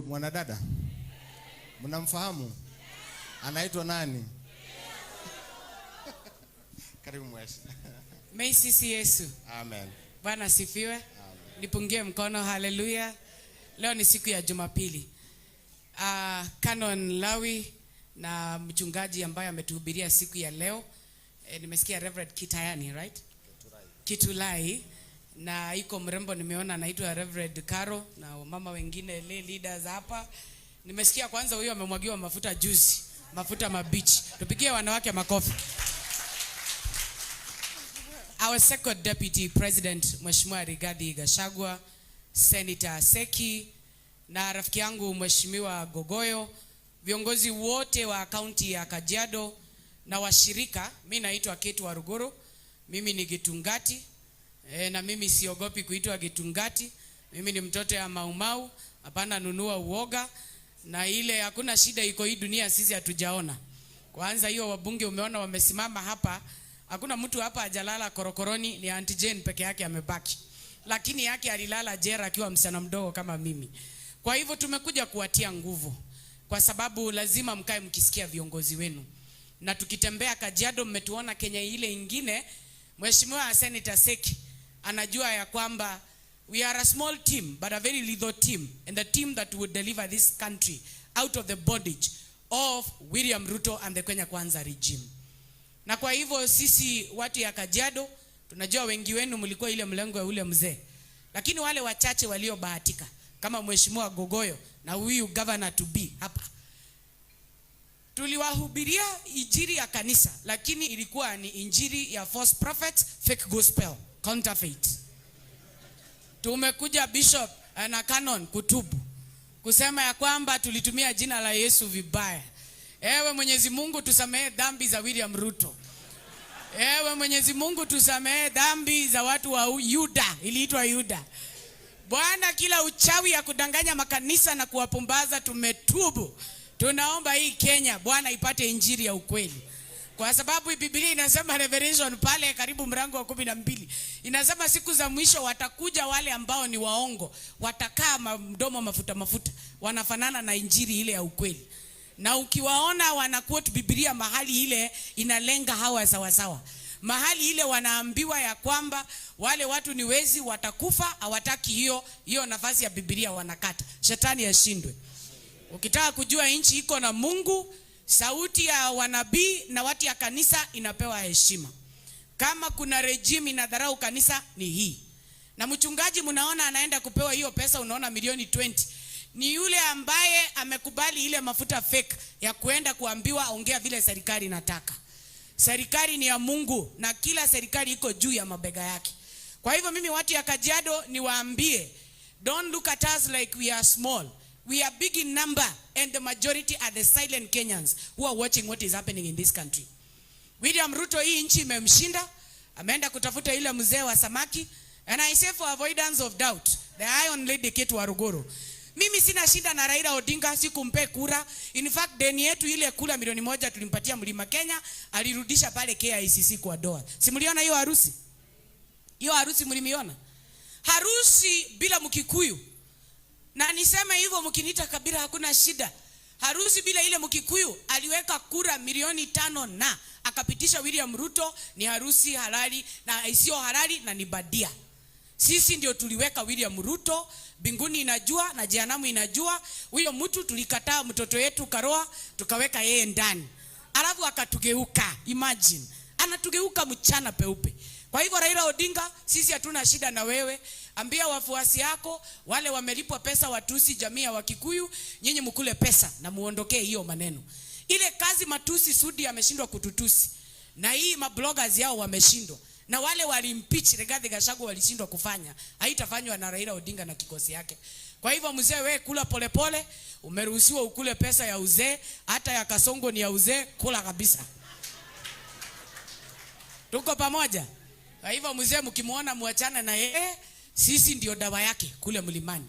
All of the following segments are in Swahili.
Mwanadada, mnamfahamu? Anaitwa nani? Karibu mwezi. Meisisi Yesu. Amen. Bwana sifiwe. Nipungie mkono, haleluya. Leo ni siku ya Jumapili. Canon Lawi na mchungaji ambaye ametuhubiria siku ya leo. Nimesikia Reverend Kitayani, right? Kitulai. Na iko mrembo nimeona anaitwa Reverend Caro na mama wengine lay leaders hapa. Nimesikia kwanza huyo amemwagiwa mafuta juice, mafuta mabichi. Tupigie wanawake makofi. Our second deputy president Mheshimiwa Rigathi Gachagua, Senator Seki na rafiki yangu Mheshimiwa Gogoyo, viongozi wote wa kaunti ya Kajiado na washirika. Mimi naitwa Kate Waruguru, mimi ni Gitungati. Na mimi siogopi kuitwa Gitungati. Mimi ni mtoto ya Maumau, hapana nunua uoga. Na ile hakuna shida iko hii dunia sisi hatujaona. Kwanza hiyo wabunge umeona wamesimama hapa, hakuna mtu hapa hajalala korokoroni, ni Auntie Jane peke yake amebaki. Lakini yake alilala jera akiwa msichana mdogo kama mimi. Kwa hivyo tumekuja kuwatia nguvu, kwa sababu lazima mkae mkisikia viongozi wenu. Na tukitembea Kajiado mmetuona Kenya ile ingine, Mheshimiwa Senator Seki anajua ya kwamba we are a small team but a very lethal team, and the team that would deliver this country out of the bondage of William Ruto and the Kenya Kwanza regime. Na kwa hivyo sisi watu ya Kajiado tunajua wengi wenu mlikuwa ile mlengo ya ule mzee, lakini wale wachache waliobahatika kama Mheshimiwa Gogoyo na huyu governor to be hapa, tuliwahubiria injili ya kanisa, lakini ilikuwa ni injili ya false prophets, fake gospel, counterfeit. Tumekuja bishop na canon kutubu, kusema ya kwamba tulitumia jina la Yesu vibaya. Ewe Mwenyezi Mungu tusamehe dhambi za William Ruto. Ewe Mwenyezi Mungu tusamehe dhambi za watu wa Yuda, iliitwa Yuda. Bwana, kila uchawi ya kudanganya makanisa na kuwapumbaza tumetubu. Tunaomba hii Kenya Bwana ipate injili ya ukweli. Kwa sababu Biblia inasema Revelation pale karibu mlango wa 12. Inasema siku za mwisho watakuja wale ambao ni waongo. Watakaa mdomo mafuta. Wanafanana na injili ile ya ukweli. Na ukiwaona wanaquote Biblia mahali ile inalenga hawa sawa. Mahali ile wanaambiwa ya kwamba wale watu ni wezi watakufa, hawataki hiyo nafasi ya Biblia wanakata. Shetani ashindwe. Ukitaka kujua nchi iko na Mungu, sauti ya wanabii na watu ya kanisa inapewa heshima. Kama kuna regime inadharau kanisa ni hii. Na mchungaji mnaona anaenda kupewa hiyo pesa, unaona milioni 20. Ni yule ambaye amekubali ile mafuta fake ya kuenda kuambiwa ongea vile serikali inataka. Serikali ni ya Mungu na kila serikali iko juu ya mabega yake. Kwa hivyo mimi watu ya Kajiado niwaambie, don't look at us like we are small. We are big in number, and the majority are the silent Kenyans who are watching what is happening in this country. William Ruto hii nchi imemshinda, ameenda kutafuta ile mzee wa samaki, and I say for avoidance of doubt, the Iron Lady Kate Waruguru. Mimi sina shinda na Raila Odinga, sikumpe kura. In fact, deni yetu ile kula milioni 1 tulimpatia Mlima Kenya, alirudisha pale KICC kwa doa. Simuliona hiyo harusi? Hiyo harusi mlimiona? Harusi bila Mkikuyu. Na nisema hivyo mkiniita Kabila hakuna shida. Harusi bila ile Mkikuyu aliweka kura milioni 5 na akapitisha William Ruto, ni harusi halali na isiyo halali na ni badia. Sisi ndio tuliweka William Ruto, mbinguni inajua na jehanamu inajua. Huyo mtu tulikataa mtoto yetu Karoa, tukaweka yeye ndani. Alafu akatugeuka, imagine. Anatugeuka mchana peupe. Kwa hivyo Raila Odinga, sisi hatuna shida na wewe. Ambia wafuasi yako wale wamelipwa pesa watusi jamii ya Wakikuyu, nyinyi mkule pesa na muondokee hiyo maneno. Ile kazi matusi Sudi ameshindwa kututusi. Na hii mabloggers yao wameshindwa. Na wale walimpeach Rigathi Gachagua walishindwa kufanya. Haitafanywa na Raila Odinga na kikosi yake. Kwa hivyo mzee wewe kula polepole, umeruhusiwa ukule pesa ya uzee, hata ya Kasongo ni ya uzee, kula kabisa. Tuko pamoja? Kwa hivyo mzee mkimuona muachane na yeye, sisi ndio dawa yake kule mlimani.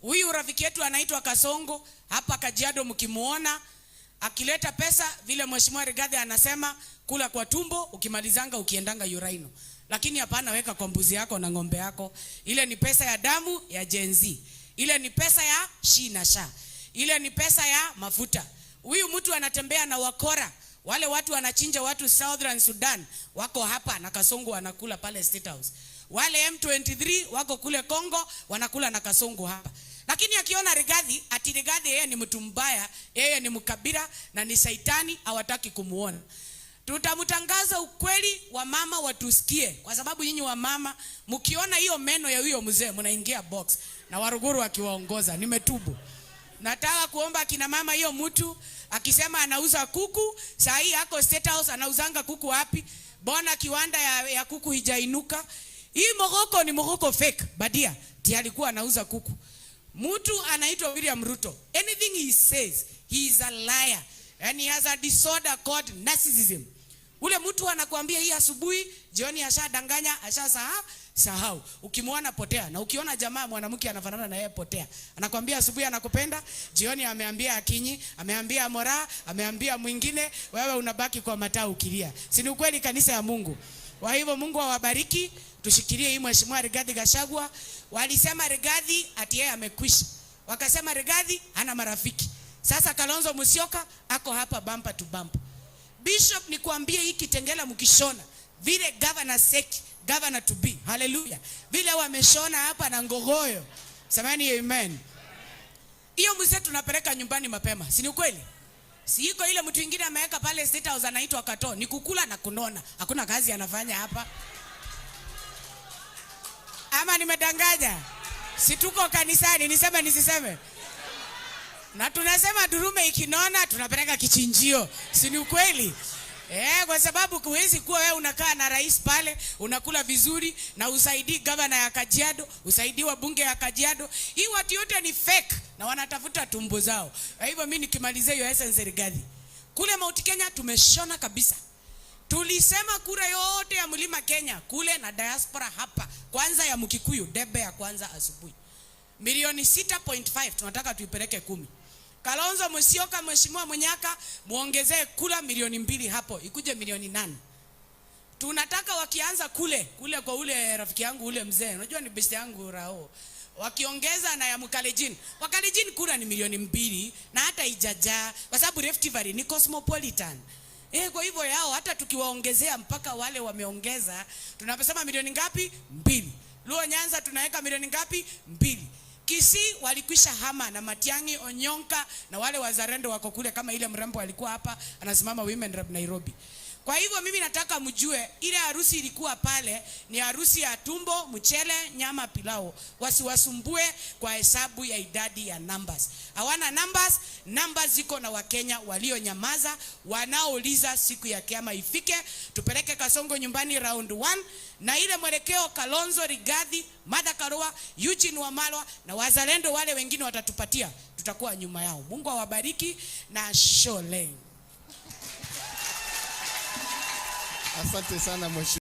Huyu rafiki yetu anaitwa Kasongo, hapa Kajiado mkimuona akileta pesa vile Mheshimiwa Rigathi anasema kula kwa tumbo, ukimalizanga ukiendanga Uraino. Lakini hapana, weka kwa mbuzi yako na ng'ombe yako. Ile ni pesa ya damu ya Gen Z. Ile ni pesa ya shi na sha. Ile ni pesa ya mafuta. Huyu mtu anatembea na wakora. Wale watu wanachinja watu Southern Sudan wako hapa na Kasongo wanakula pale State House. Wale M23 wako kule Kongo wanakula na Kasongo hapa. Lakini akiona Rigathi, ati Rigathi yeye ni mtu mbaya, yeye ni mkabila na ni saitani, hawataki kumuona. Tutamtangaza ukweli, wa mama watusikie, kwa sababu nyinyi wa mama mkiona hiyo meno ya huyo mzee mnaingia box na Waruguru akiwaongoza. Nimetubu. Nataka kuomba kina mama, hiyo mtu akisema anauza kuku, saa hii yako State House anauzanga kuku wapi? Bona kiwanda ya kuku hijainuka. Hii mogoko ni mogoko fake, badia. Alikuwa anauza kuku. Mtu anaitwa William Ruto. Anything he says, he is a liar. And he has a disorder called narcissism. Ule mtu anakuambia hii asubuhi, jioni ashadanganya, sahau. Ukimwona potea. Na ukiona jamaa mwanamke anafanana na yeye potea. Anakuambia asubuhi anakupenda, jioni ameambia Akinyi, ameambia Mora, ameambia mwingine, wewe unabaki kwa mataa ukilia. Si ni ukweli kanisa ya Mungu? Kwa hivyo Mungu awabariki. Tushikilie hii Mheshimiwa Rigathi Gachagua. Walisema Rigathi ati yeye amekwisha. Wakasema Rigathi hana marafiki. Sasa Kalonzo Musyoka ako hapa bumper to bumper. Bishop, nikuambie hii Kitengela mkishona vile governor Seki, governor to be. Hallelujah. Vile wameshona hapa na Ngogoyo. Samani amen. Hiyo mzee tunapeleka nyumbani mapema. Si ni kweli? Si iko ile mtu mwingine ameweka pale State House anaitwa Kato, ni kukula na kunona. Hakuna kazi anafanya hapa. Ama nimedanganya? Si tuko kanisani, niseme nisiseme? Na tunasema durume ikinona tunapeleka kichinjio. Si ni ukweli? Kwa sababu kuwezi kuwa wewe unakaa na rais pale, unakula vizuri na usaidii governor ya Kajiado, usaidii wa bunge ya Kajiado. Hii watu yote ni fake na wanatafuta tumbo zao. Kwa hivyo mimi nikimalizia hiyo essence Rigathi. Kule Mount Kenya tumeshona kabisa. Tulisema kura yote ya Mlima Kenya kule na diaspora hapa. Kwanza ya Mkikuyu, debe ya kwanza asubuhi. Milioni 6.5 tunataka tuipeleke 10. Kalonzo Musyoka, Mheshimiwa Munyaka, muongezee kula milioni 2 hapo, ikuje milioni 8. Tunataka wakianza kule kwa ule rafiki yangu ule mzee, unajua ni besti yangu Rao. Wakiongeza na ya Mkalejin. Wakalejin kura ni milioni 2 na hata ijaja kwa sababu Rift Valley ni cosmopolitan. Kwa hivyo yao hata tukiwaongezea mpaka wale wameongeza, tunapesema milioni ngapi? 2. Luo Nyanza tunaweka milioni ngapi? 2. Kisii walikwisha hama na Matiang'i, Onyonka na wale wazalendo wako kule, kama ile mrembo alikuwa hapa anasimama Women Rep Nairobi. Kwa hivyo mimi nataka mjue ile harusi ilikuwa pale ni harusi ya tumbo, mchele, nyama, pilau. Wasiwasumbue kwa hesabu ya idadi ya numbers. Hawana numbers ziko na Wakenya walionyamaza, wanaouliza siku ya kiyama ifike, tupeleke Kasongo nyumbani round 1 na ile mwelekeo Kalonzo, Rigathi, Martha Karua, Eugene Wamalwa na wazalendo wale wengine watatupatia, tutakuwa nyuma yao. Mungu awabariki na shole. Asante sana mheshimiwa.